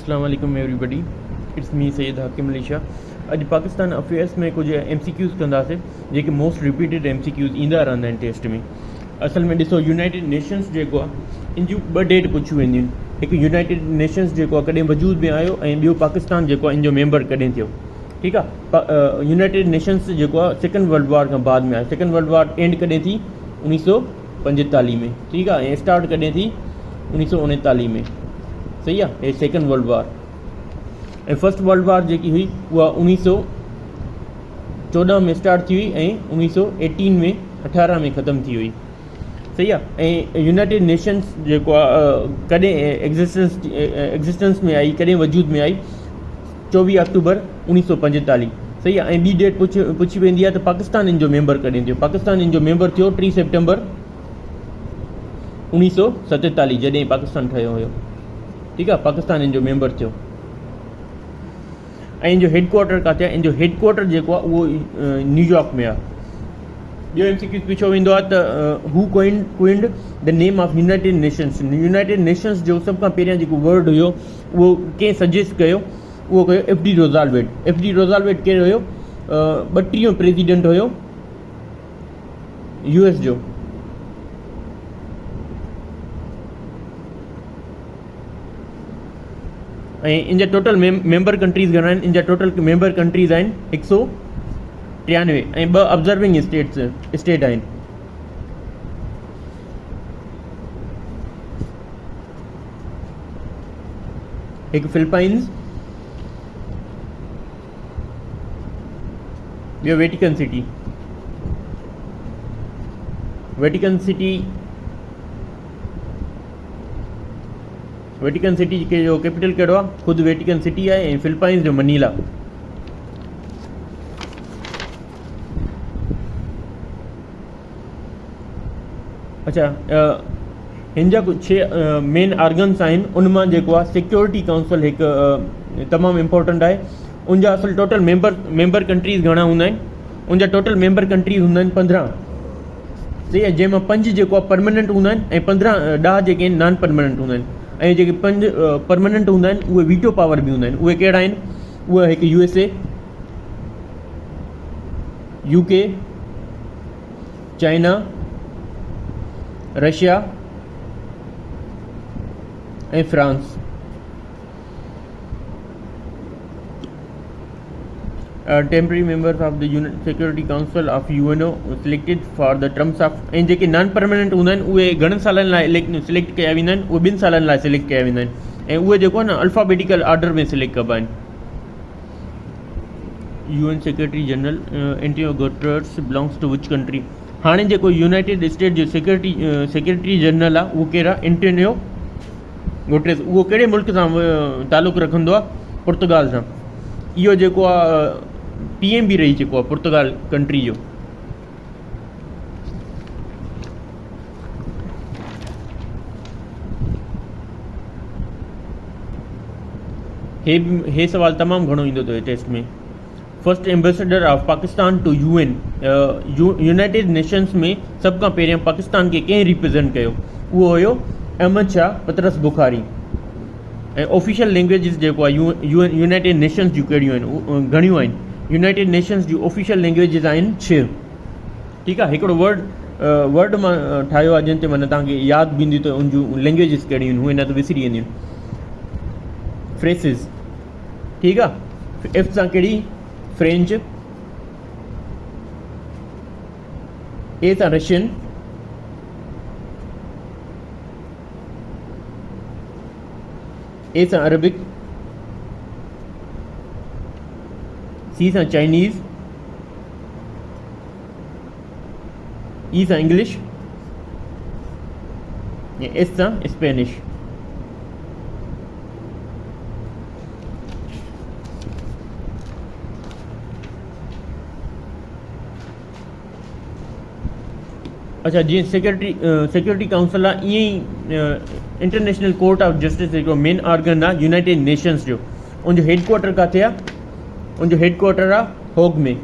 अस्सलाम वालेकुम everybody, it's me Syed हाकिम अली शाह। अॼु पाकिस्तान अफेयर्स में कुछ MCQs कंदासीं जेके मोस्ट रिपीटेड MCQs ईंदा रहंदा आहिनि टेस्ट में। असल में ॾिसो, यूनाइटेड नेशंस जेको आहे इन जूं ॿ डेट पुछियूं वेंदियूं आहिनि। हिकु यूनाइटेड नेशंस जेको आहे कॾहिं वजूद में आयो, ऐं ॿियो पाकिस्तान जेको आहे इन जो मेंबर कॾहिं थियो। ठीकु आहे। यूनाइटेड नेशंस जेको आहे सेकेंड वर्ल्ड वॉर खां बाद में आहे। सेकेंड वर्ल्ड वॉर एंड कॾहिं थी? 1945 में। ठीकु आहे। ऐं स्टार्ट कॾहिं थी? 1939 में। सही आहे। हे सेकेंड वर्ल्ड वॉर। ऐं फर्स्ट वर्ल्ड वॉर जेकी हुई उहा 1914 में स्टार्ट थी हुई ऐं 1918 में 18 में ख़तमु थी हुई। सही आहे। ऐं यूनाइटेड नेशंस जेको आहे कॾहिं एग्ज़िस्टेंस में आई, कॾहिं वजूद में आई? 24 अक्टूबर 1945। सही आहे। ऐं ॿी डेट पुछी वेंदी आहे त पाकिस्तान इन जो मेंबर कॾहिं थियो? पाकिस्तान इन जो मेंबर थियो 3 सितंबर 1947, जॾहिं पाकिस्तान ठहियो हुयो। ठीकु आहे। पाकिस्तान इन जो मेंबर थियो। ऐं इन जो हेडक्वार्टर किथे आहे? इन जो हेडक्वार्टर जेको आहे उहो न्यूयॉर्क में आहे। ॿियो MCQ पुछियो वेंदो आहे त हू coined the name of United Nations. United Nations जो सभ खां पहिरियां जेको वर्ड हुयो उहो कंहिं सजेस्ट कयो? उहो कयो FD रोज़ाल्वेट। FD रोज़ाल्वेट केरु हुयो? 32 प्रेसिडेंट हुयो US जो। ऐं इन जा टोटल मेंबर कंट्रीज़ घणा आहिनि? इन जा टोटल मेंबर कंट्रीज़ आहिनि 193 ऐं 2 ऑब्ज़र्विंग स्टेट आहिनि। हिकु फिलिपाइंस, ॿियो वेटिकन सिटी। वेटिकन सिटी के जो कैपिटल कहिड़ो आहे? ख़ुदि वेटिकन सिटी आहे। ऐं फिलिपाइंस जो मनीला। अच्छा, हिन जा कुझु 6 मेन ऑर्गन्स आहिनि। उन मां जेको आहे सिक्योरिटी काउंसिल हिकु तमामु इम्पोर्टेंट आहे। उनजा असल टोटल मेंबर कंट्रीज़ घणा हूंदा आहिनि? उनजा टोटल मेंबर कंट्रीज़ हूंदा आहिनि 15। सही आहे। जंहिंमां 5 जेको आहे परमानेंट हूंदा आहिनि ऐं 10 जेके आहिनि नॉन परमानेंट हूंदा आहिनि। ऐं जेके 5 परमानेंट हूंदा आहिनि उहे वीटो पावर बि हूंदा आहिनि। उहे कहिड़ा आहिनि? उहे हिकु USA, UK, चाइना, रशिया ऐं France. Temporary members of the security council of UNO selected for the terms of. ऐं जेके नॉन परमानेंट हूंदा आहिनि उहे घणनि सालनि लाइ सिलेक्ट कया वेंदा आहिनि? उहे 2 सालनि लाइ सिलेक्ट कया वेंदा आहिनि। ऐं उहे जेको आहे न अल्फ़ाबेटिकल ऑर्डर में सिलेक्ट कबा आहिनि। UN secretary general Antonio Guterres belongs to which country? हाणे जेको यूनाइटेड स्टेट जो सेक्रेटरी जनरल आहे उहो केरु आहे? Antonio Guterres. उहो कहिड़े मुल्क सां तालुक़ु रखंदो आहे? पुर्तगाल सां। इहो जेको आहे PM बि रही चुको आहे पुर्तगाल कंट्री जो। हे सवाल तमामु घणो ईंदो अथव टेस्ट में। First ambassador of Pakistan to UN। United Nations में सभ खां पहिरियां पाकिस्तान खे कंहिं रिप्रेज़ेंट कयो? उहो हुयो अहमद शाह पतरस बुखारी। ऐं ऑफिशियल लैंग्वेजिस जेको आहे यूनाइटेड नेशंस जूं कहिड़ियूं आहिनि? घणियूं आहिनि? यूनाइटेड नेशंस जूं ऑफिशियल लैंग्वेजिस आहिनि 6। ठीकु आहे। हिकिड़ो वर्ड मां ठाहियो आहे जंहिं ते माना तव्हांखे यादि बि ईंदी त उन जूं लैंग्वेजिस कहिड़ियूं आहिनि, उहे न त विसरी वेंदियूं आहिनि। फ्रेसिस। ठीकु आहे। F सां कहिड़ी? फ्रेंच। A सां रशियन। A सां अरबिक। C सां चाइनीज़। E सां इंग्लिश। ऐं S सां स्पेनिश। अच्छा, जीअं सिक्योरिटी काउंसिल आहे ईअं ई इंटरनेशनल कोर्ट ऑफ जस्टिस जेको मेन ऑर्गन आहे यूनाइटेड नेशंस जो, उनजो हेडक्वार्टर किथे आहे? उनजो हेडक्वार्टर आहे होग में।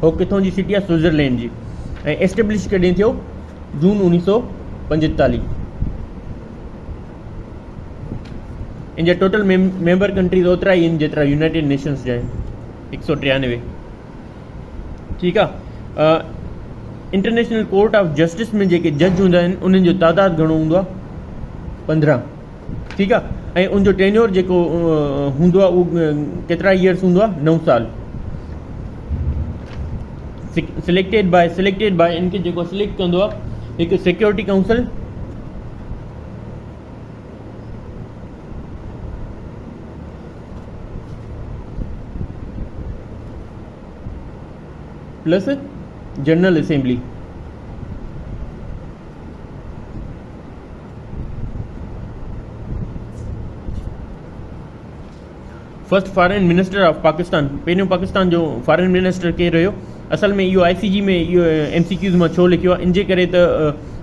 हो किथों जी सिटी आहे? स्विट्ज़रलैंड जी। ऐं एस्टेब्लिश कॾहिं थियो? जून 1945। इन जा टोटल मेंबर कंट्रीज़ ओतिरा ई आहिनि जेतिरा यूनाइटेड नेशंस जा आहिनि, 193। ठीकु आहे। इंटरनेशनल कोर्ट ऑफ जस्टिस में जेके जज हूंदा आहिनि उन्हनि जो तादादु घणो हूंदो आहे? 15। ठीकु आहे। ऐं उनजो टेन्योर जेको हूंदो आहे उहो केतिरा ईयर्स हूंदो आहे? 9 साल। सिलेक्टेड बाय इनखे जेको सिलेक्ट कंदो आहे हिकु security council plus general assembly. First foreign minister of Pakistan, पहिरियों पाकिस्तान जो फॉरेन मिनिस्टर केरु हुयो? असल में इहो ICG में इहो MCQs मां छो लिखियो आहे? इन जे करे त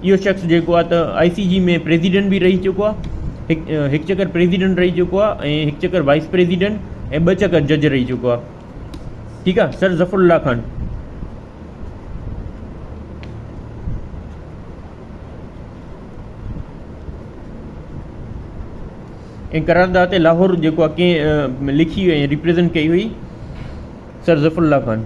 इहो शख़्स जेको आहे त ICG में प्रेसिडेंट बि रही चुको आहे, हिकु चकर प्रेसिडेंट रही चुको आहे ऐं हिकु चकर वाइस प्रेसिडेंट ऐं 2 चकर जज रही चुको आहे। ठीकु आहे। सर ज़फ़रुल्लाह ख़ान। ऐं करारदाद ते लाहौर जेको आहे कंहिं लिखी ऐं रिप्रेज़ेंट कई हुई? सर ज़फ़रुल्लाह ख़ान।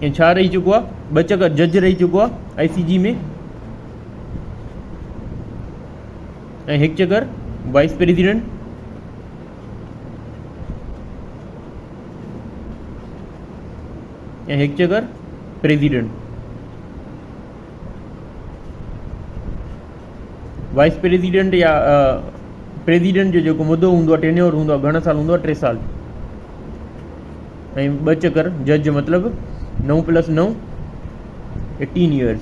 ऐं छा रही चुको आहे? 2 चकर जज रही चुको आहे ICG में ऐं 1 चकर वाइस प्रेसिडेंट ऐं 1 चकर प्रेसिडेंट। वाइस प्रेसिडेंट या प्रेसिडेंट जो जेको मुदो हूंदो आहे, टेन्योर हूंदो आहे, घणा साल हूंदो आहे? 3 साल। ऐं 2 चकर जज, मतिलबु 9 + 9 18 ईयर्स।